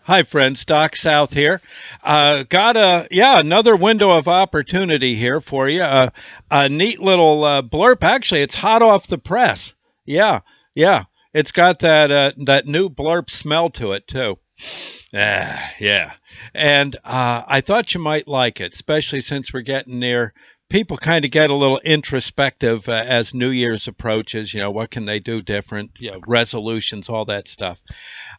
Hi, friends. Doc South here. Another window of opportunity here for you. A neat little blurb. Actually, it's hot off the press. Yeah, yeah. It's got that new blurb smell to it too. Yeah. And I thought you might like it, especially since we're getting near. People kind of get a little introspective as New Year's approaches. What can they do different? Resolutions, all that stuff.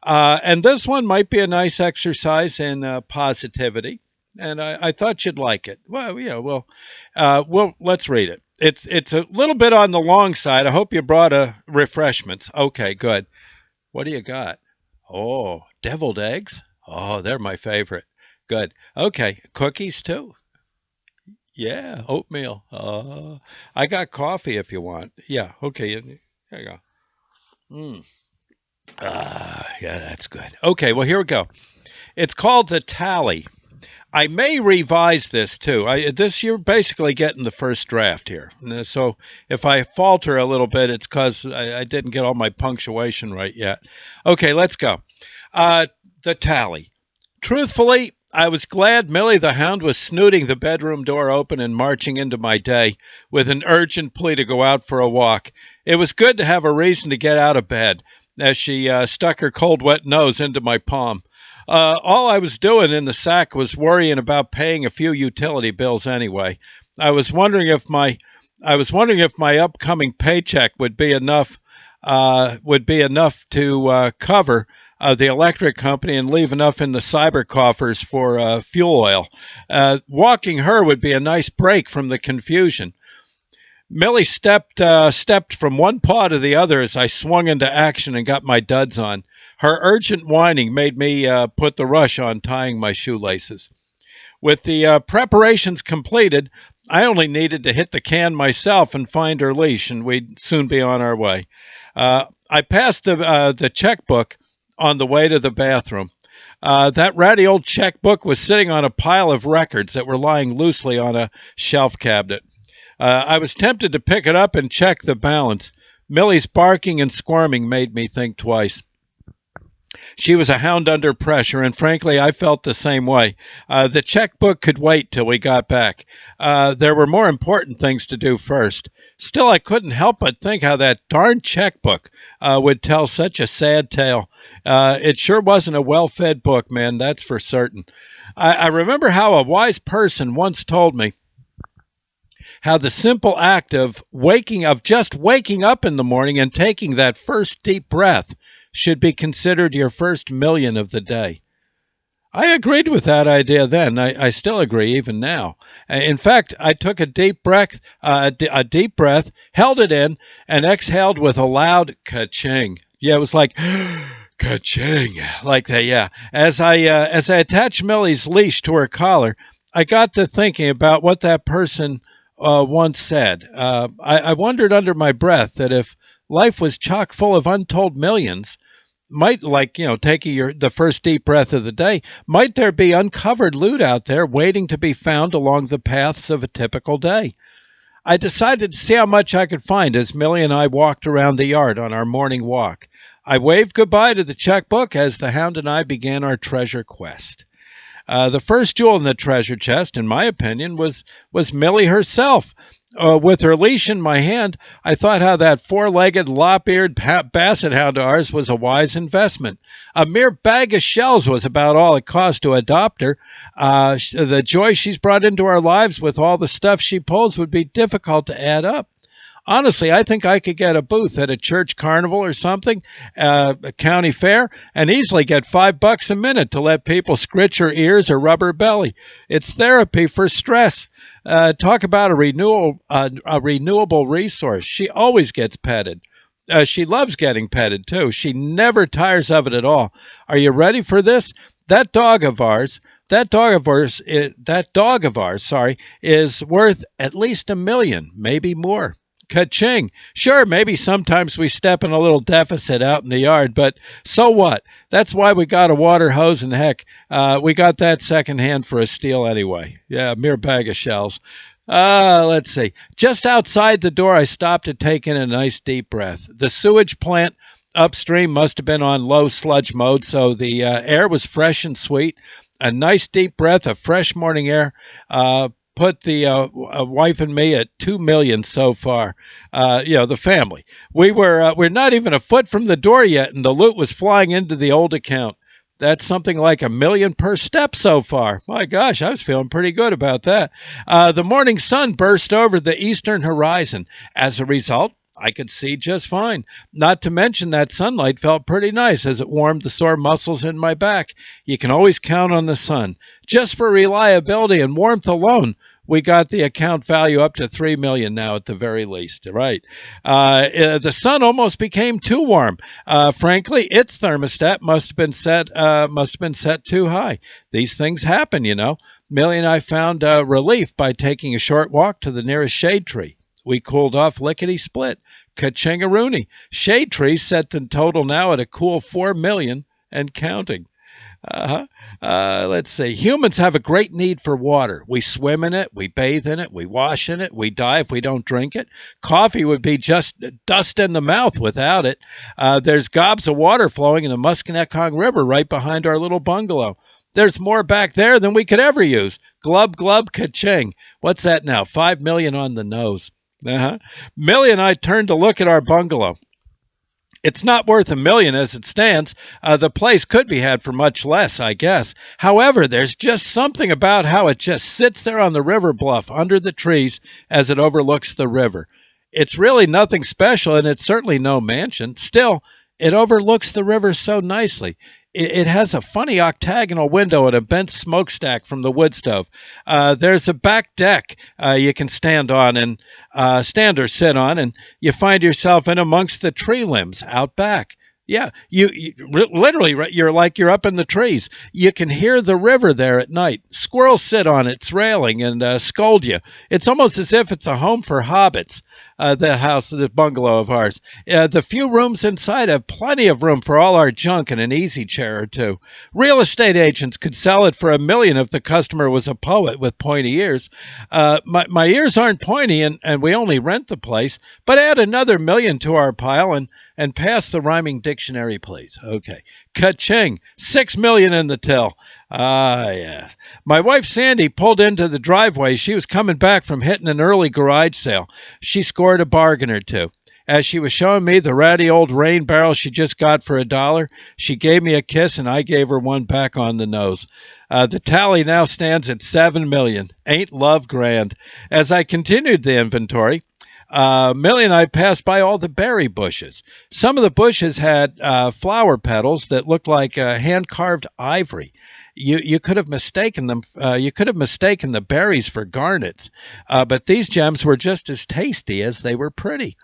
And this one might be a nice exercise in positivity, and I thought you'd like it. Well, let's read it. It's a little bit on the long side. I hope you brought refreshments. Okay, good. What do you got? Oh, deviled eggs. Oh, they're my favorite. Good. Okay, cookies too. Yeah, oatmeal. I got coffee if you want. Yeah. Okay. There you go. Mm. Yeah, that's good. Okay, well, here we go. It's called The Tally. I may revise this too. You're basically getting the first draft here. So if I falter a little bit, it's because I didn't get all my punctuation right yet. Okay, let's go. The Tally. Truthfully, I was glad Millie the Hound was snooting the bedroom door open and marching into my day with an urgent plea to go out for a walk. It was good to have a reason to get out of bed as she stuck her cold, wet nose into my palm. All I was doing in the sack was worrying about paying a few utility bills anyway. I was wondering if my upcoming paycheck would be enough to cover the electric company and leave enough in the cyber coffers for fuel oil. Walking her would be a nice break from the confusion. Millie stepped from one paw to the other as I swung into action and got my duds on. Her urgent whining made me put the rush on tying my shoelaces. With the preparations completed, I only needed to hit the can myself and find her leash, and we'd soon be on our way. I passed the checkbook on the way to the bathroom. That ratty old checkbook was sitting on a pile of records that were lying loosely on a shelf cabinet. I was tempted to pick it up and check the balance. Millie's barking and squirming made me think twice. She was a hound under pressure, and frankly, I felt the same way. The checkbook could wait till we got back. There were more important things to do first. Still, I couldn't help but think how that darn checkbook would tell such a sad tale. It sure wasn't a well-fed book, man, that's for certain. I remember how a wise person once told me how the simple act of just waking up in the morning and taking that first deep breath should be considered your first million of the day. I agreed with that idea then. I still agree even now. In fact, I took a deep breath, held it in, and exhaled with a loud ka-ching. Yeah, it was like ka-ching, like that. Yeah. As I attached Millie's leash to her collar, I got to thinking about what that person once said. I wondered under my breath that if life was chock full of untold millions, taking the first deep breath of the day, might there be uncovered loot out there waiting to be found along the paths of a typical day? I decided to see how much I could find as Millie and I walked around the yard on our morning walk. I waved goodbye to the checkbook as the hound and I began our treasure quest. The first jewel in the treasure chest, in my opinion, was Millie herself. With her leash in my hand, I thought how that four-legged, lop-eared basset hound of ours was a wise investment. A mere bag of shells was about all it cost to adopt her. The joy she's brought into our lives with all the stuff she pulls would be difficult to add up. Honestly, I think I could get a booth at a church carnival or something, a county fair, and easily get $5 a minute to let people scritch her ears or rub her belly. It's therapy for stress. Talk about a renewable resource. She always gets petted. She loves getting petted, too. She never tires of it at all. Are you ready for this? That dog of ours, is worth at least $1 million, maybe more. Ka-ching. Sure, maybe sometimes we step in a little deficit out in the yard, but so what? That's why we got a water hose, and heck, we got that secondhand for a steal anyway. Yeah, a mere bag of shells. Let's see. Just outside the door, I stopped to take in a nice deep breath. The sewage plant Upstream must have been on low sludge mode, so the air was fresh and sweet. A nice deep breath of fresh morning air put the wife and me at 2 million so far. The family. We're not even a foot from the door yet, and the loot was flying into the old account. That's something like 1 million per step so far. My gosh, I was feeling pretty good about that. The morning sun burst over the eastern horizon. As a result, I could see just fine. Not to mention that sunlight felt pretty nice as it warmed the sore muscles in my back. You can always count on the sun. Just for reliability and warmth alone, we got the account value up to 3 million now at the very least, right? The sun almost became too warm. Frankly, its thermostat must have been set too high. These things happen, you know. Millie and I found relief by taking a short walk to the nearest shade tree. We cooled off lickety-split. Ka-ching-a-rooney. Shade trees set the total now at a cool 4 million and counting. Let's see. Humans have a great need for water. We swim in it, we bathe in it, we wash in it, we die if we don't drink it. Coffee would be just dust in the mouth without it. There's gobs of water flowing in the Musconetcong River right behind our little bungalow. There's more back there than we could ever use. Glub, glub, ka-ching. What's that now? 5 million on the nose. Millie and I turned to look at our bungalow. It's not worth 1 million as it stands. The place could be had for much less, I guess. However, there's just something about how it just sits there on the river bluff under the trees as it overlooks the river. It's really nothing special, and it's certainly no mansion. Still, it overlooks the river so nicely. It has a funny octagonal window and a bent smokestack from the wood stove. There's a back deck you can stand on and stand or sit on, and you find yourself in amongst the tree limbs out back. Yeah, you literally, you're like you're up in the trees. You can hear the river there at night. Squirrels sit on its railing and scold you. It's almost as if it's a home for hobbits. That house, this bungalow of ours. The few rooms inside have plenty of room for all our junk and an easy chair or two. Real estate agents could sell it for 1 million if the customer was a poet with pointy ears. My ears aren't pointy, and we only rent the place, but add another 1 million to our pile and pass the rhyming dictionary, please. Okay. Ka-ching. 6 million in the till. Yes. My wife Sandy pulled into the driveway. She was coming back from hitting an early garage sale. She scored a bargain or two. As she was showing me the ratty old rain barrel she just got for $1, she gave me a kiss and I gave her one back on the nose. The tally now stands at 7 million. Ain't love grand? As I continued the inventory, Millie and I passed by all the berry bushes. Some of the bushes had flower petals that looked like hand-carved ivory. You could have mistaken them. You could have mistaken the berries for garnets, but these gems were just as tasty as they were pretty.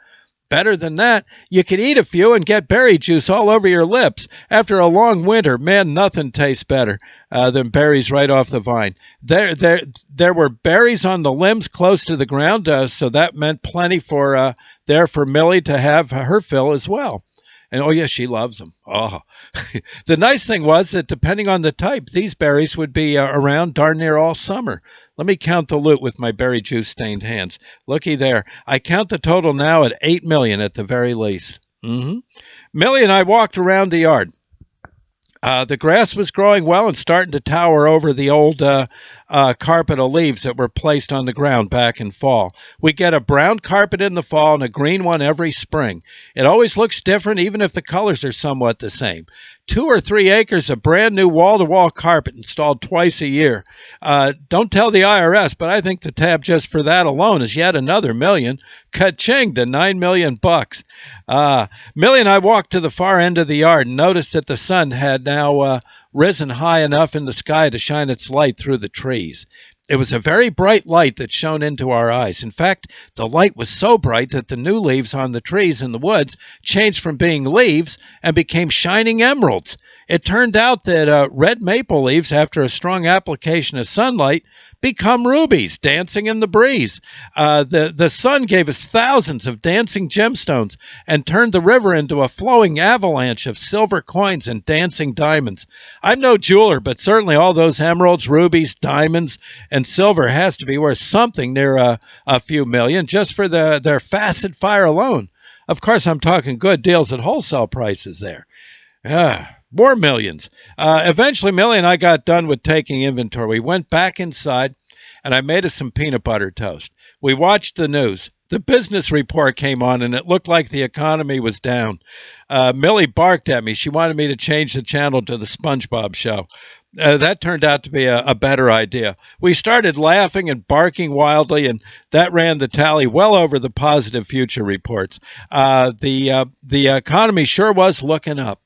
Better than that, you could eat a few and get berry juice all over your lips. After a long winter, man, nothing tastes better than berries right off the vine. There were berries on the limbs close to the ground, so that meant plenty for Millie to have her fill as well. And oh, yes, she loves them. Oh, the nice thing was that depending on the type, these berries would be around darn near all summer. Let me count the loot with my berry juice stained hands. Looky there. I count the total now at 8 million at the very least. Millie and I walked around the yard. The grass was growing well and starting to tower over the old carpet of leaves that were placed on the ground back in fall. We get a brown carpet in the fall and a green one every spring. It always looks different even if the colors are somewhat the same. 2 or 3 acres of brand new wall-to-wall carpet installed twice a year. Don't tell the IRS, but I think the tab just for that alone is yet another $1 million. Ka-ching to $9 million bucks. Millie and I walked to the far end of the yard and noticed that the sun had now risen high enough in the sky to shine its light through the trees. It was a very bright light that shone into our eyes. In fact, the light was so bright that the new leaves on the trees in the woods changed from being leaves and became shining emeralds. It turned out that red maple leaves, after a strong application of sunlight, become rubies dancing in the breeze. The sun gave us thousands of dancing gemstones and turned the river into a flowing avalanche of silver coins and dancing diamonds. I'm no jeweler, but certainly all those emeralds, rubies, diamonds, and silver has to be worth something near a few million just for their facet fire alone. Of course, I'm talking good deals at wholesale prices there. More millions. Eventually, Millie and I got done with taking inventory. We went back inside, and I made us some peanut butter toast. We watched the news. The business report came on, and it looked like the economy was down. Millie barked at me. She wanted me to change the channel to the SpongeBob show. That turned out to be a better idea. We started laughing and barking wildly, and that ran the tally well over the positive future reports. The economy sure was looking up.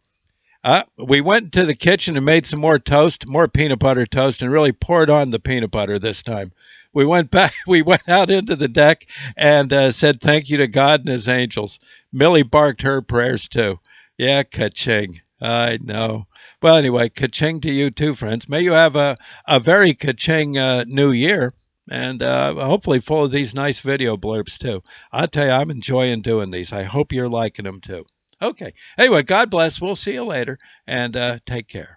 We went to the kitchen and made some more toast, more peanut butter toast, and really poured on the peanut butter this time. We went back, we went out into the deck and said thank you to God and his angels. Millie barked her prayers too. Yeah, ka-ching. I know. Well, anyway, ka-ching to you too, friends. May you have a very ka-ching new year, and hopefully full of these nice video blurbs too. I'll tell you, I'm enjoying doing these. I hope you're liking them too. Okay. Anyway, God bless. We'll see you later, and take care.